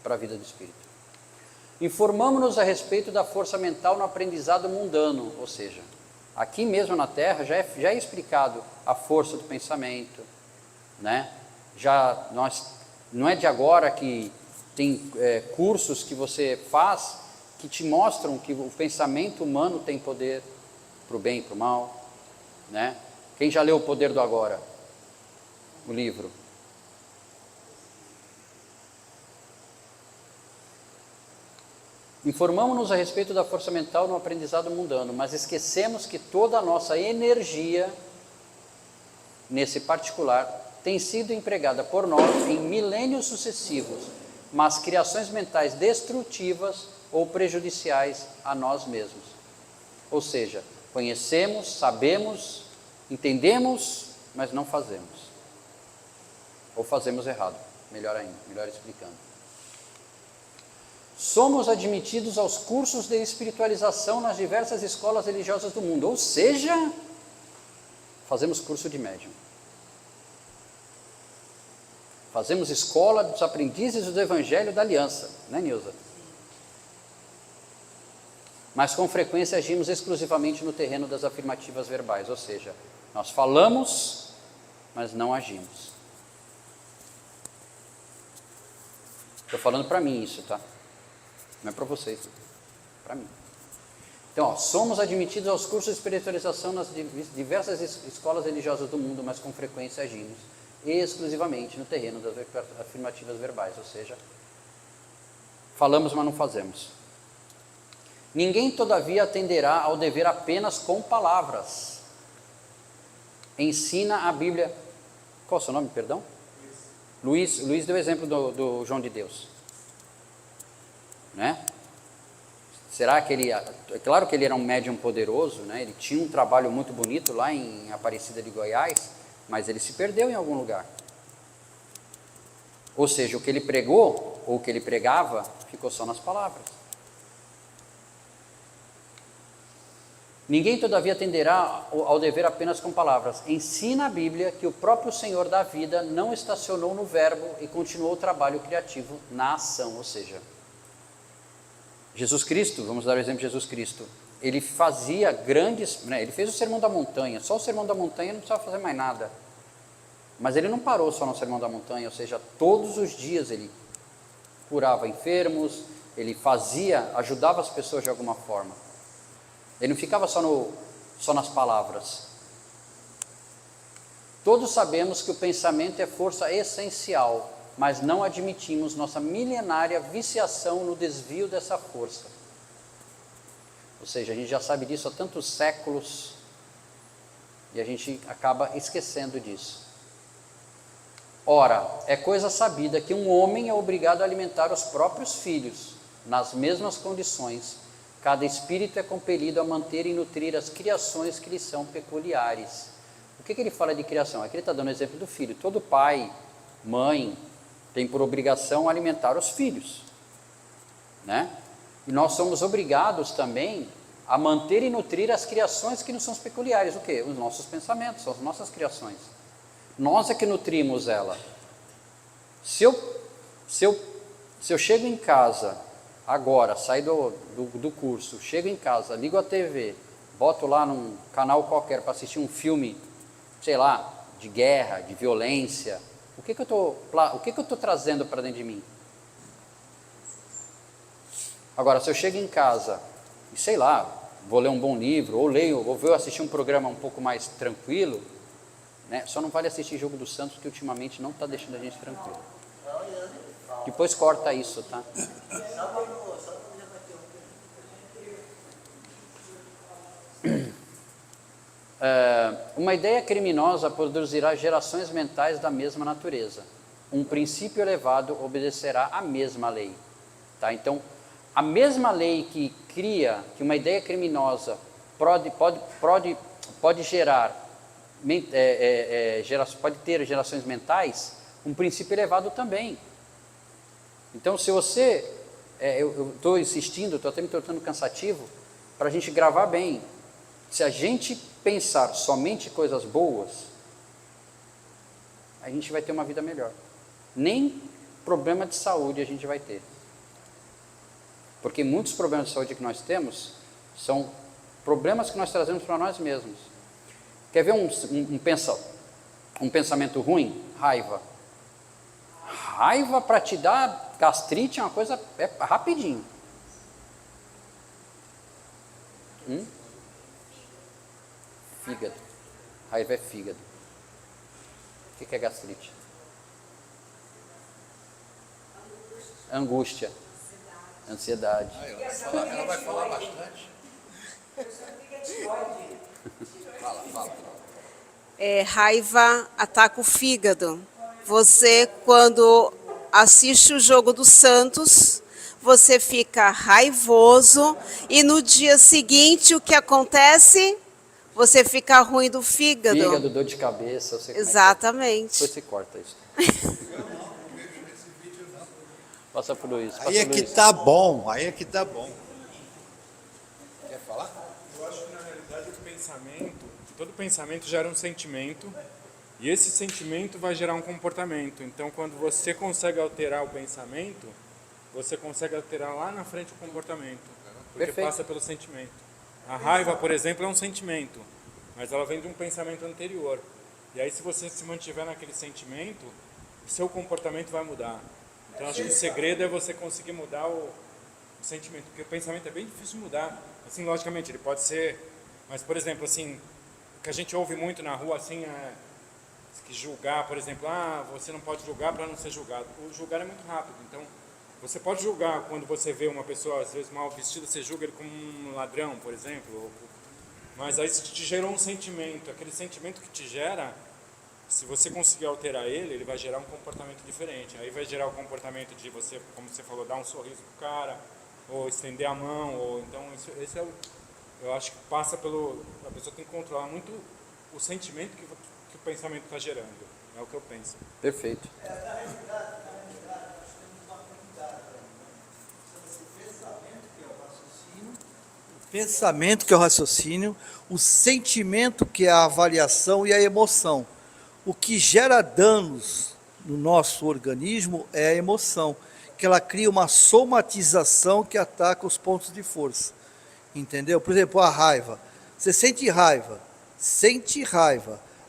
para a vida do espírito. Informamos-nos a respeito da força mental no aprendizado mundano, ou seja, aqui mesmo na Terra já é explicado a força do pensamento, né? Não é de agora que tem cursos que você faz que te mostram que o pensamento humano tem poder para o bem e para o mal, né? Quem já leu O Poder do Agora? O livro. Informamos-nos a respeito da força mental no aprendizado mundano, mas esquecemos que toda a nossa energia, nesse particular, tem sido empregada por nós em milênios sucessivos, mas criações mentais destrutivas ou prejudiciais a nós mesmos. Ou seja, conhecemos, sabemos, entendemos, mas não fazemos. Ou fazemos errado, melhor ainda, melhor explicando. Somos admitidos aos cursos de espiritualização nas diversas escolas religiosas do mundo, ou seja, fazemos curso de médium. Fazemos escola dos aprendizes do Evangelho da Aliança, né, Nilza? Mas com frequência agimos exclusivamente no terreno das afirmativas verbais, ou seja, nós falamos, mas não agimos. Estou falando para mim isso, tá? Não é para vocês, para mim. Então, somos admitidos aos cursos de espiritualização nas diversas escolas religiosas do mundo, mas com frequência agimos exclusivamente no terreno das afirmativas verbais, ou seja, falamos, mas não fazemos. Ninguém, todavia, atenderá ao dever apenas com palavras. Ensina a Bíblia. Qual é o seu nome, perdão? Luiz deu exemplo do João de Deus. Né? Será que ele... É claro que ele era um médium poderoso, né? Ele tinha um trabalho muito bonito lá em Aparecida de Goiás, mas ele se perdeu em algum lugar. Ou seja, o que ele pregou, ou o que ele pregava, ficou só nas palavras. Ninguém, todavia, atenderá ao dever apenas com palavras. Ensina a Bíblia que o próprio Senhor da vida não estacionou no verbo e continuou o trabalho criativo na ação, ou seja, Jesus Cristo, vamos dar o exemplo de Jesus Cristo, ele fazia grandes, né, ele fez o Sermão da Montanha, só o Sermão da Montanha não precisava fazer mais nada, mas ele não parou só no Sermão da Montanha, ou seja, todos os dias ele curava enfermos, ele ajudava as pessoas de alguma forma, ele não ficava só nas palavras. Todos sabemos que o pensamento é força essencial mas não admitimos nossa milenária viciação no desvio dessa força. Ou seja, a gente já sabe disso há tantos séculos e a gente acaba esquecendo disso. Ora, é coisa sabida que um homem é obrigado a alimentar os próprios filhos, nas mesmas condições. Cada espírito é compelido a manter e nutrir as criações que lhe são peculiares. O que ele fala de criação? Aqui ele está dando o exemplo do filho. Todo pai, mãe, tem por obrigação alimentar os filhos, né? E nós somos obrigados também a manter e nutrir as criações que nos são peculiares. O quê? Os nossos pensamentos, são as nossas criações. Nós é que nutrimos ela. Se eu chego em casa agora, saio do curso, chego em casa, ligo a TV, boto lá num canal qualquer para assistir um filme, sei lá, de guerra, de violência, o que eu estou trazendo para dentro de mim? Agora, se eu chego em casa e, sei lá, vou ler um bom livro, ou vou assistir um programa um pouco mais tranquilo, né? Só não vale assistir Jogo dos Santos, que ultimamente não está deixando a gente tranquilo. Depois corta isso, tá? Uma ideia criminosa produzirá gerações mentais da mesma natureza. Um princípio elevado obedecerá à mesma lei. Tá? Então, a mesma lei que cria, que uma ideia criminosa pode gerar, pode ter gerações mentais, um princípio elevado também. Então, se você, eu estou insistindo, estou até me tornando cansativo, para a gente gravar bem. Se a gente pensar somente coisas boas, a gente vai ter uma vida melhor. Nem problema de saúde a gente vai ter. Porque muitos problemas de saúde que nós temos são problemas que nós trazemos para nós mesmos. Quer ver um pensamento ruim? Raiva. Raiva para te dar gastrite é uma coisa rapidinho. Fígado. Raiva é fígado. O que é gastrite? Angústia. Ansiedade. Ela vai falar bastante. Fala. Raiva ataca o fígado. Você, quando assiste o Jogo dos Santos, você fica raivoso e no dia seguinte o que acontece? Você fica ruim do fígado. Fígado, dor de cabeça. Exatamente. Depois você corta isso. Passa por Luiz. Aí é que tá bom. Quer falar? Eu acho que na realidade todo pensamento gera um sentimento, e esse sentimento vai gerar um comportamento. Então, quando você consegue alterar o pensamento, você consegue alterar lá na frente o comportamento, porque Perfeito. passa pelo sentimento. A raiva, por exemplo, é um sentimento, mas ela vem de um pensamento anterior. E aí, se você se mantiver naquele sentimento, o seu comportamento vai mudar. Então, acho que o segredo é você conseguir mudar o sentimento, porque o pensamento é bem difícil de mudar. Assim, logicamente, ele pode ser... Mas, por exemplo, assim, o que a gente ouve muito na rua, assim, é que julgar, por exemplo, você não pode julgar para não ser julgado. O julgar é muito rápido, então... Você pode julgar quando você vê uma pessoa, às vezes, mal vestida, você julga ele como um ladrão, por exemplo. Mas aí te gerou um sentimento. Aquele sentimento que te gera, se você conseguir alterar ele vai gerar um comportamento diferente. Aí vai gerar o comportamento de você, como você falou, dar um sorriso pro cara, ou estender a mão, ou então esse é o... Eu acho que passa pelo... A pessoa tem que controlar muito o sentimento que o pensamento está gerando. É o que eu penso. Perfeito. Pensamento, que é o raciocínio, o sentimento, que é a avaliação, e a emoção. O que gera danos no nosso organismo é a emoção, que ela cria uma somatização que ataca os pontos de força. Entendeu? Por exemplo, a raiva. Você sente raiva.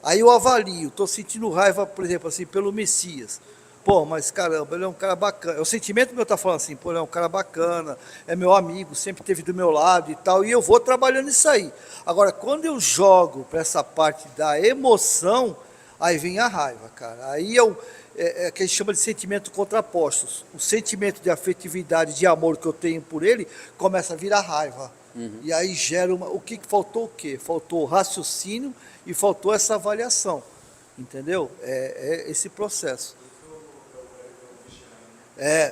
Aí eu avalio, estou sentindo raiva, por exemplo, assim, pelo Messias. Pô, mas caramba, ele é um cara bacana. O sentimento meu está falando assim, pô, ele é um cara bacana, é meu amigo, sempre esteve do meu lado e tal, e eu vou trabalhando isso aí. Agora, quando eu jogo para essa parte da emoção, Aí vem a raiva, cara. Aí é que a gente chama de sentimento contrapostos. O sentimento de afetividade, de amor que eu tenho por ele, começa a virar raiva. E aí gera o que faltou o quê? Faltou raciocínio e faltou essa avaliação. Entendeu? É esse processo.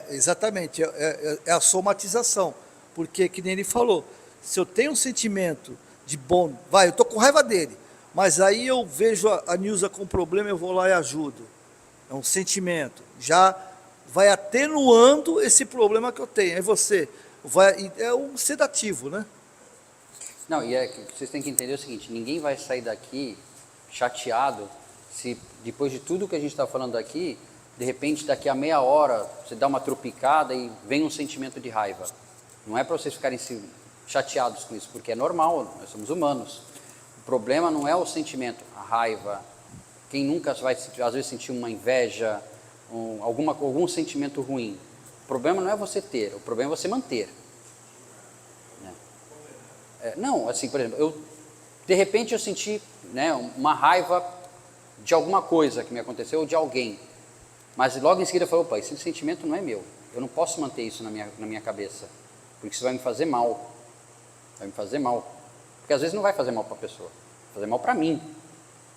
Exatamente. É a somatização. Porque, que nem ele falou, se eu tenho um sentimento de bom, eu estou com raiva dele, mas aí eu vejo a Nilza com problema, eu vou lá e ajudo. É um sentimento. Já vai atenuando esse problema que eu tenho. Aí você é um sedativo, né? Não, vocês têm que entender o seguinte, ninguém vai sair daqui chateado se depois de tudo que a gente está falando aqui, de repente daqui a meia hora você dá uma tropicada e vem um sentimento de raiva. Não é para vocês ficarem chateados com isso, porque é normal, nós somos humanos. O problema não é o sentimento, a raiva. Quem nunca vai, às vezes, sentir uma inveja, algum sentimento ruim. O problema não é você ter, o problema é você manter. Não, assim, por exemplo, de repente eu senti, né, uma raiva de alguma coisa que me aconteceu, ou de alguém. Mas logo em seguida eu falei, opa, esse sentimento não é meu. Eu não posso manter isso na minha cabeça, porque isso vai me fazer mal. Vai me fazer mal. Porque às vezes não vai fazer mal para a pessoa, vai fazer mal para mim.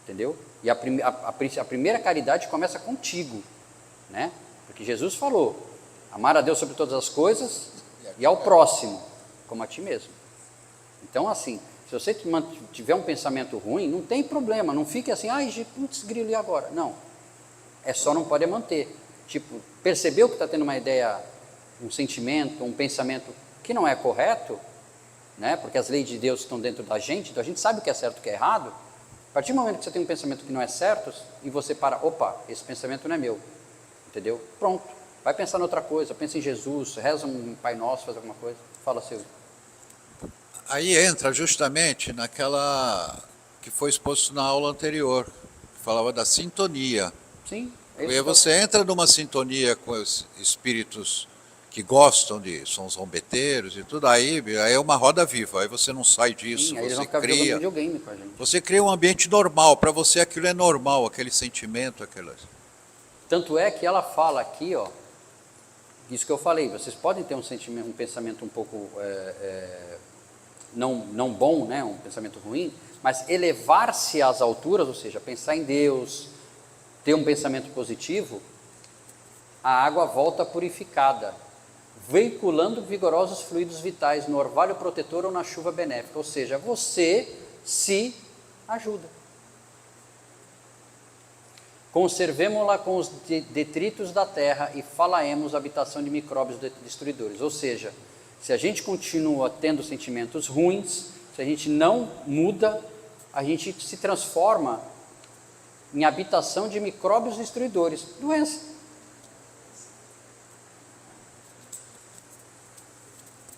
Entendeu? E a primeira caridade começa contigo, né? Porque Jesus falou, amar a Deus sobre todas as coisas e ao próximo, como a ti mesmo. Então, assim, se você tiver um pensamento ruim, não tem problema, não fique assim, ai, putz, grilo, e agora? Não, é só não pode manter. Tipo, percebeu que está tendo uma ideia, um sentimento, um pensamento que não é correto, né? Porque as leis de Deus estão dentro da gente, então a gente sabe o que é certo e o que é errado. A partir do momento que você tem um pensamento que não é certo, e você para, opa, esse pensamento não é meu, entendeu? Pronto, vai pensar em outra coisa, pensa em Jesus, reza um Pai Nosso, faz alguma coisa, fala, Silvio. Aí entra justamente naquela que foi exposto na aula anterior, que falava da sintonia. Sim. E aí você entra numa sintonia com os espíritos que gostam são zombeteiros e tudo, aí é uma roda viva, aí você não sai disso, Sim, aí eles vão você ficar jogando cria. videogame com a gente. Você cria um ambiente normal, para você aquilo é normal, aquele sentimento, aquelas. Tanto é que ela fala aqui, ó, isso que eu falei, vocês podem ter um pensamento um pouco não bom, né, um pensamento ruim, mas elevar-se às alturas, ou seja, pensar em Deus, ter um pensamento positivo, a água volta purificada, veiculando vigorosos fluidos vitais no orvalho protetor ou na chuva benéfica, ou seja, você se ajuda. Conservemo-la com os detritos da terra e falaemos a habitação de micróbios destruidores. Ou seja, se a gente continua tendo sentimentos ruins, se a gente não muda, a gente se transforma em habitação de micróbios destruidores. Doença.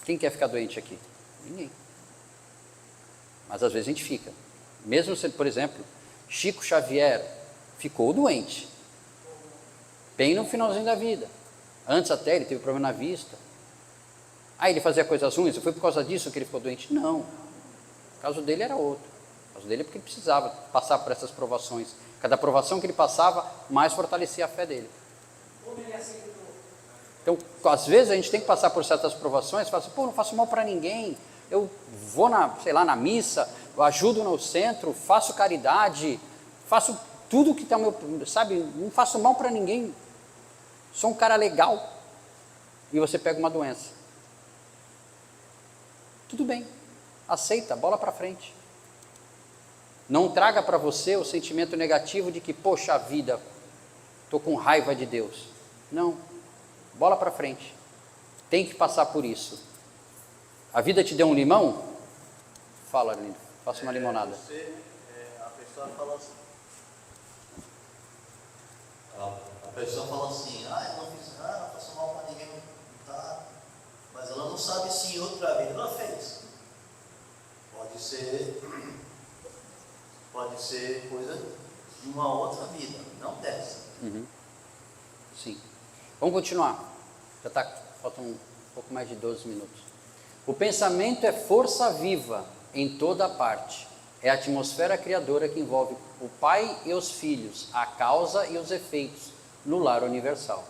Quem quer ficar doente aqui? Ninguém. Mas às vezes a gente fica. Mesmo se, por exemplo, Chico Xavier ficou doente, bem no finalzinho da vida. Antes até ele teve problema na vista. Ele fazia coisas ruins, foi por causa disso que ele ficou doente? Não. O caso dele era outro. O caso dele é porque ele precisava passar por essas provações. Cada provação que ele passava, mais fortalecia a fé dele. Então, às vezes a gente tem que passar por certas provações, fala assim, não faço mal para ninguém, eu vou na missa, eu ajudo no centro, faço caridade, faço tudo que está ao meu, sabe, não faço mal para ninguém, sou um cara legal, e você pega uma doença. Tudo bem, aceita, bola para frente. Não traga para você o sentimento negativo de que, poxa vida, estou com raiva de Deus. Não, bola para frente, tem que passar por isso. A vida te deu um limão? Fala, lindo, faça uma limonada. A pessoa fala assim, eu não fiz nada, não faço mal para ninguém, tá? Mas ela não sabe se em outra vida ela fez. Pode ser coisa de uma outra vida, não dessa. Sim. Vamos continuar. Faltam um pouco mais de 12 minutos. O pensamento é força viva em toda parte. É a atmosfera criadora que envolve o pai e os filhos, a causa e os efeitos no lar universal.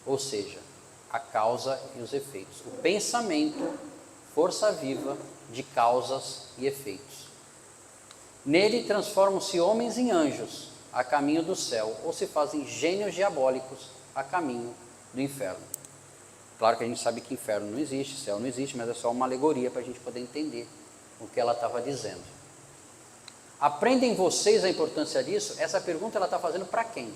Ou seja, a causa e os efeitos. O pensamento, força viva de causas e efeitos. Nele transformam-se homens em anjos a caminho do céu, ou se fazem gênios diabólicos a caminho do inferno. Claro que a gente sabe que inferno não existe, céu não existe, mas é só uma alegoria para a gente poder entender o que ela estava dizendo. Aprendem vocês a importância disso? Essa pergunta ela está fazendo para quem?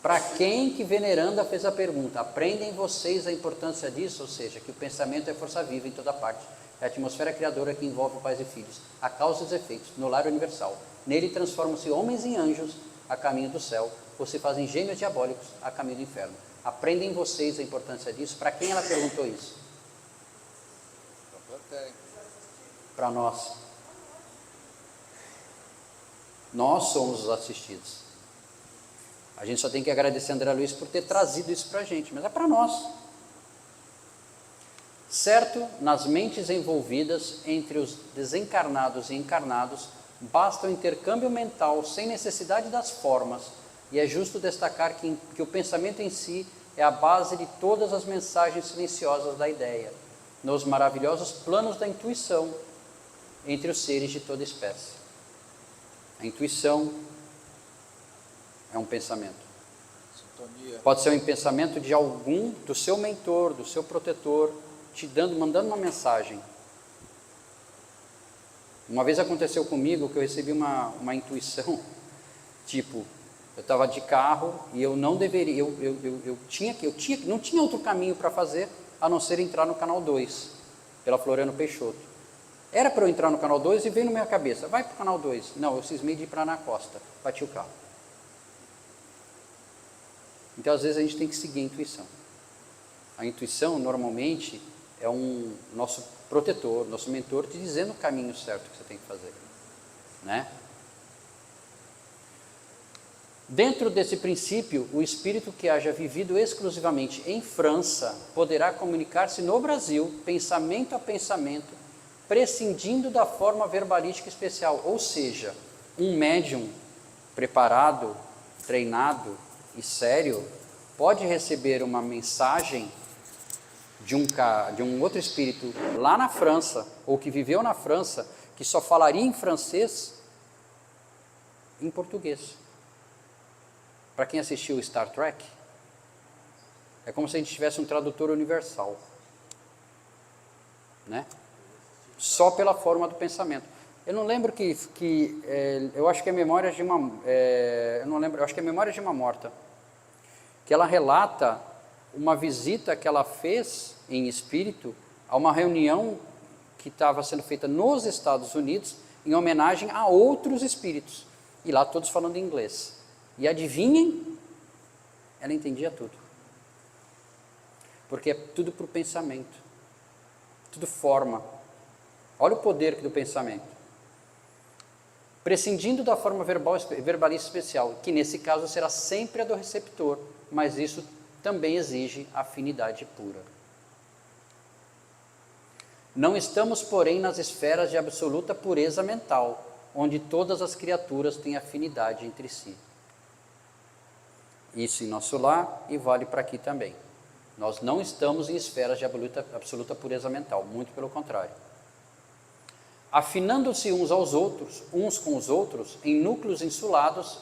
Para quem que Veneranda fez a pergunta? Aprendem vocês a importância disso? Ou seja, que o pensamento é força viva em toda parte. É a atmosfera criadora que envolve pais e filhos. A causa e os efeitos, no lar universal. Nele transformam-se homens em anjos a caminho do céu, ou se fazem gênios diabólicos a caminho do inferno. Aprendem vocês a importância disso? Para quem ela perguntou isso? Para nós. Nós somos os assistidos. A gente só tem que agradecer a André Luiz por ter trazido isso para a gente, mas é para nós. Certo, nas mentes envolvidas entre os desencarnados e encarnados, basta o intercâmbio mental sem necessidade das formas, e é justo destacar que o pensamento em si é a base de todas as mensagens silenciosas da ideia, nos maravilhosos planos da intuição entre os seres de toda espécie. A intuição é um pensamento. Sintonia. Pode ser um pensamento de algum, do seu mentor, do seu protetor, te mandando uma mensagem. Uma vez aconteceu comigo que eu recebi uma intuição, tipo, eu estava de carro e eu não deveria, não tinha outro caminho para fazer a não ser entrar no canal 2, pela Floriano Peixoto. Era para eu entrar no canal 2 e veio na minha cabeça, vai para o canal 2. Não, eu cismei de ir para na costa, bati o carro. Então, às vezes, a gente tem que seguir a intuição. A intuição, normalmente, é nosso protetor, nosso mentor, te dizendo o caminho certo que você tem que fazer. Né? Dentro desse princípio, o espírito que haja vivido exclusivamente em França poderá comunicar-se no Brasil, pensamento a pensamento, prescindindo da forma verbalística especial. Ou seja, um médium preparado, treinado e sério pode receber uma mensagem de um outro espírito lá na França, ou que viveu na França, que só falaria em francês, em português. Para quem assistiu Star Trek, é como se a gente tivesse um tradutor universal, né? Só pela forma do pensamento. Eu não lembro eu acho que é Memórias de uma, eu não lembro, eu acho que é Memórias de uma Morta, que ela relata uma visita que ela fez em espírito a uma reunião que estava sendo feita nos Estados Unidos em homenagem a outros espíritos, e lá todos falando inglês. E adivinhem, ela entendia tudo, porque é tudo para o pensamento, tudo forma. Olha o poder do pensamento. Prescindindo da forma verbalista especial, que nesse caso será sempre a do receptor, mas isso também exige afinidade pura. Não estamos, porém, nas esferas de absoluta pureza mental, onde todas as criaturas têm afinidade entre si. Isso em nosso lar e vale para aqui também. Nós não estamos em esferas de absoluta pureza mental, muito pelo contrário. Afinando-se uns com os outros, em núcleos insulados,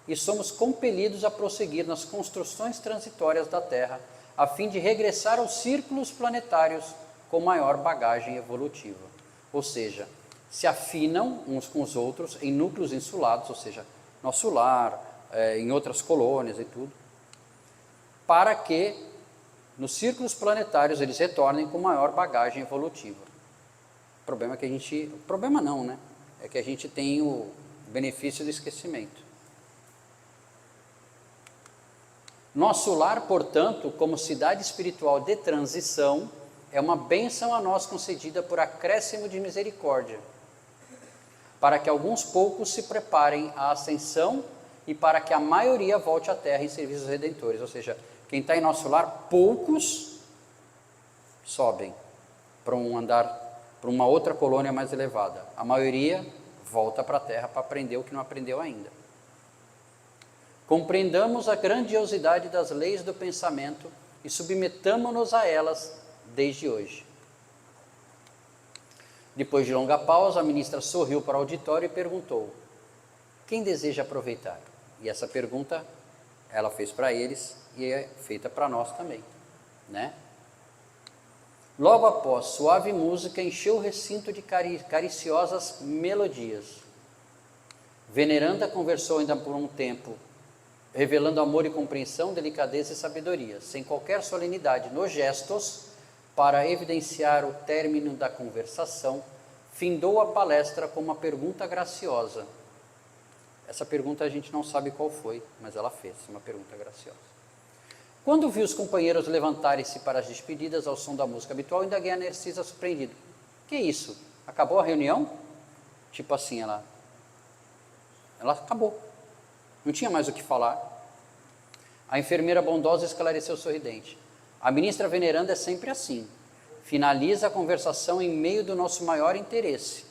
e somos compelidos a prosseguir nas construções transitórias da Terra, a fim de regressar aos círculos planetários com maior bagagem evolutiva. Ou seja, se afinam uns com os outros em núcleos insulados, ou seja, nosso lar, em outras colônias e tudo, para que nos círculos planetários eles retornem com maior bagagem evolutiva. O problema é que problema não, né? É que a gente tem o benefício do esquecimento. Nosso lar, portanto, como cidade espiritual de transição, é uma bênção a nós concedida por acréscimo de misericórdia, para que alguns poucos se preparem à ascensão e para que a maioria volte à Terra em serviços redentores. Ou seja, quem está em nosso lar, poucos sobem para um andar para uma outra colônia mais elevada. A maioria volta para a Terra para aprender o que não aprendeu ainda. Compreendamos a grandiosidade das leis do pensamento e submetamo-nos a elas desde hoje. Depois de longa pausa, a ministra sorriu para o auditório e perguntou: quem deseja aproveitar? E essa pergunta ela fez para eles e é feita para nós também, né? Logo após, suave música encheu o recinto de cariciosas melodias. Veneranda conversou ainda por um tempo, revelando amor e compreensão, delicadeza e sabedoria, sem qualquer solenidade nos gestos. Para evidenciar o término da conversação, findou a palestra com uma pergunta graciosa. Essa pergunta a gente não sabe qual foi, mas ela fez uma pergunta graciosa. Quando viu os companheiros levantarem-se para as despedidas ao som da música habitual, indaguei a Narcisa surpreendido. Que isso? Acabou a reunião? Tipo assim, ela acabou. Não tinha mais o que falar. A enfermeira bondosa esclareceu sorridente. A ministra veneranda é sempre assim. Finaliza a conversação em meio do nosso maior interesse.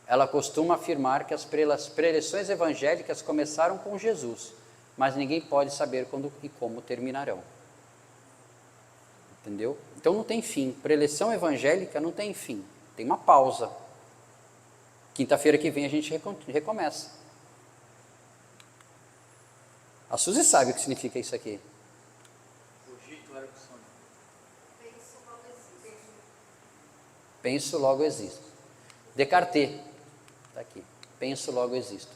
Ela costuma afirmar que as preleções evangélicas começaram com Jesus, mas ninguém pode saber quando e como terminarão. Entendeu? Então não tem fim. Preleção evangélica não tem fim. Tem uma pausa. Quinta-feira que vem a gente recomeça. A Suzy sabe o que significa isso aqui. Penso, logo existo. Descartes, está aqui. Penso, logo existo.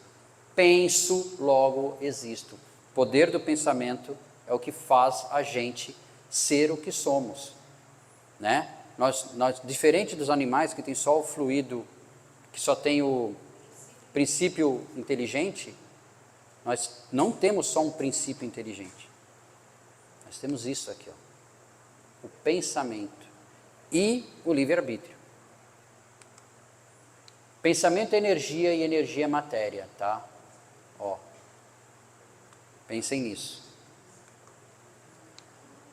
Penso, logo existo. O poder do pensamento é o que faz a gente ser o que somos, né? Nós, diferente dos animais que tem só o fluido, que só tem o princípio inteligente, nós não temos só um princípio inteligente. Nós temos isso aqui, ó. O pensamento e o livre-arbítrio. Pensamento é energia e energia é matéria, tá? Ó. Pensem nisso.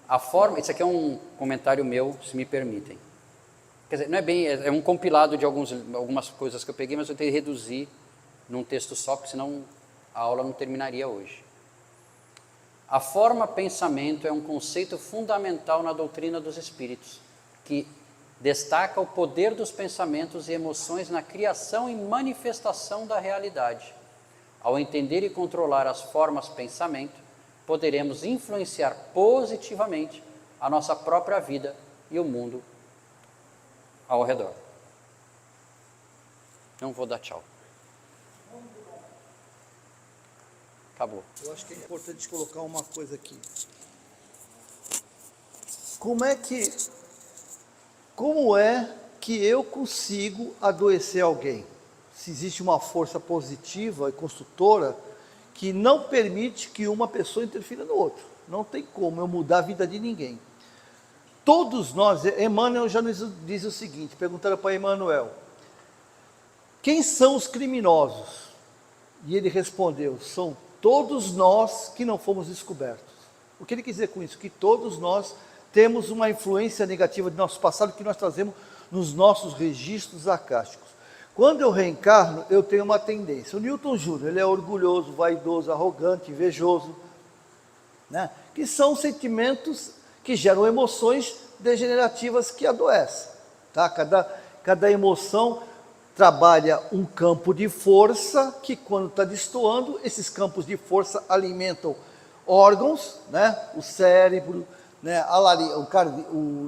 A forma, isso aqui é um comentário meu, se me permitem. Quer dizer, não é bem, é um compilado de algumas coisas que eu peguei, mas eu tenho que reduzir num texto só, porque senão a aula não terminaria hoje. A forma pensamento é um conceito fundamental na doutrina dos espíritos, que destaca o poder dos pensamentos e emoções na criação e manifestação da realidade. Ao entender e controlar as formas pensamento, poderemos influenciar positivamente a nossa própria vida e o mundo ao redor. Não vou dar tchau. Acabou. Eu acho que é importante colocar uma coisa aqui. Como é que eu consigo adoecer alguém? Se existe uma força positiva e construtora que não permite que uma pessoa interfira no outro. Não tem como eu mudar a vida de ninguém. Todos nós, Emmanuel já nos diz o seguinte, perguntaram para Emmanuel, quem são os criminosos? E ele respondeu, são todos nós que não fomos descobertos. O que ele quer dizer com isso? Que todos nós temos uma influência negativa de nosso passado que nós trazemos nos nossos registros acásticos. Quando eu reencarno, eu tenho uma tendência. O Newton Júnior, ele é orgulhoso, vaidoso, arrogante, invejoso, né? Que são sentimentos que geram emoções degenerativas que adoecem. Tá? Cada emoção trabalha um campo de força que, quando está destoando, esses campos de força alimentam órgãos, né? O cérebro, né?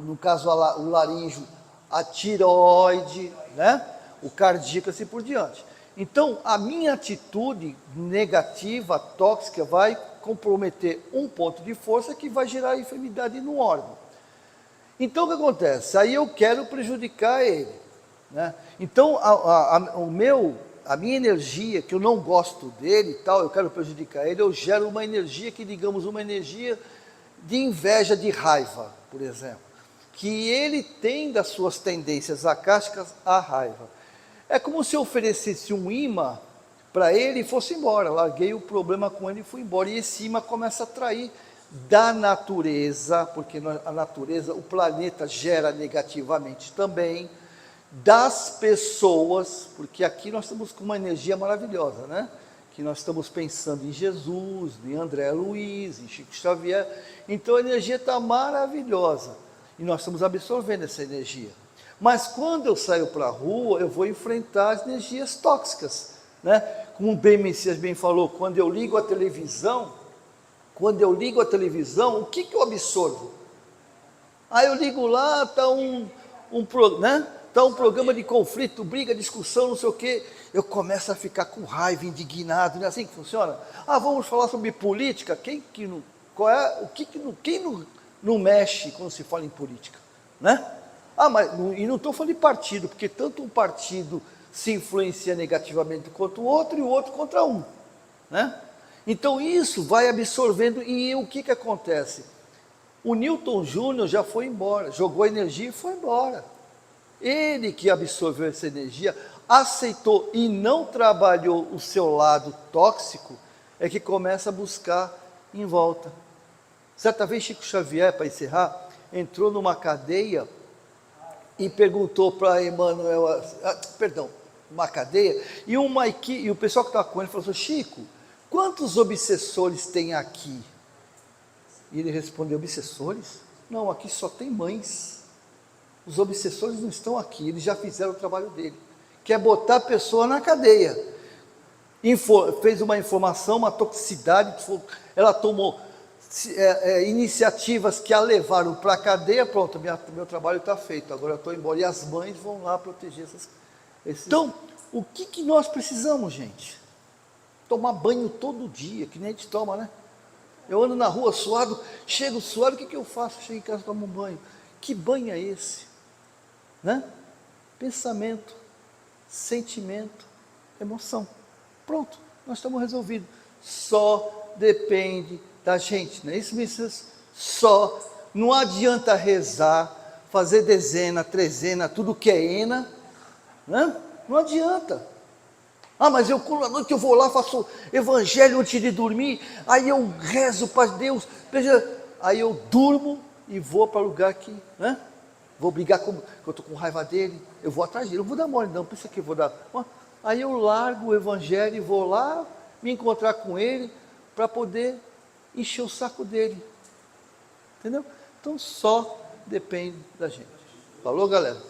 No caso o laríngeo, a tireoide, né? O cardíaco, assim por diante. Então, a minha atitude negativa, tóxica, vai comprometer um ponto de força que vai gerar enfermidade no órgão. Então, o que acontece? Aí eu quero prejudicar ele, né? Então, a minha energia, que eu não gosto dele e tal, eu quero prejudicar ele, eu gero uma energia que, digamos, uma energia de inveja, de raiva, por exemplo, que ele tem das suas tendências acásticas à raiva. É como se eu oferecesse um imã para ele e fosse embora. Larguei o problema com ele e fui embora. E esse imã começa a atrair da natureza, porque a natureza, o planeta gera negativamente também. das pessoas, porque aqui nós estamos com uma energia maravilhosa, né? Que nós estamos pensando em Jesus, em André Luiz, em Chico Xavier. Então a energia está maravilhosa e nós estamos absorvendo essa energia. Mas quando eu saio para a rua, eu vou enfrentar as energias tóxicas, né? Como o Ben Messias bem falou, quando eu ligo a televisão, o que eu absorvo? Aí eu ligo lá, está tá um programa de conflito, briga, discussão, não sei o quê. Eu começo a ficar com raiva, indignado, não é assim que funciona? Vamos falar sobre política? Quem não mexe quando se fala em política, né? E não estou falando de partido, porque tanto um partido se influencia negativamente quanto o outro, e o outro contra um, né? Então isso vai absorvendo, e o que acontece? O Newton Júnior já foi embora, jogou energia e foi embora. Ele que absorveu essa energia, aceitou e não trabalhou o seu lado tóxico, é que começa a buscar em volta. Certa vez Chico Xavier, para encerrar, entrou numa cadeia e perguntou para Emmanuel, uma cadeia, e o pessoal que estava com ele falou assim: Chico, quantos obsessores tem aqui? E ele respondeu: obsessores? Não, aqui só tem mães. Os obsessores não estão aqui, eles já fizeram o trabalho dele, que é botar a pessoa na cadeia. Fez uma informação, uma toxicidade, ela tomou iniciativas que a levaram para a cadeia, pronto, meu trabalho está feito, agora eu estou embora. E as mães vão lá proteger esses. Então, o que nós precisamos, gente? Tomar banho todo dia, que nem a gente toma, né? Eu ando na rua suado, chego suado, o que eu faço? Chego em casa, tomo um banho. Que banho é esse? Né? Pensamento, sentimento, emoção. Pronto, nós estamos resolvidos. Só depende da gente, não é isso, meninas? Só, não adianta rezar, fazer dezena, trezena, tudo que é ena, né? Não adianta. Mas eu, à noite eu vou lá, faço evangelho antes de dormir, aí eu rezo para Deus, aí eu durmo e vou para o lugar que, né? Vou brigar eu estou com raiva dele, eu vou atrás dele, eu vou dar mole não, pensa que eu vou dar. Aí eu largo o evangelho e vou lá me encontrar com ele para poder encher o saco dele. Entendeu? Então só depende da gente. Falou, galera?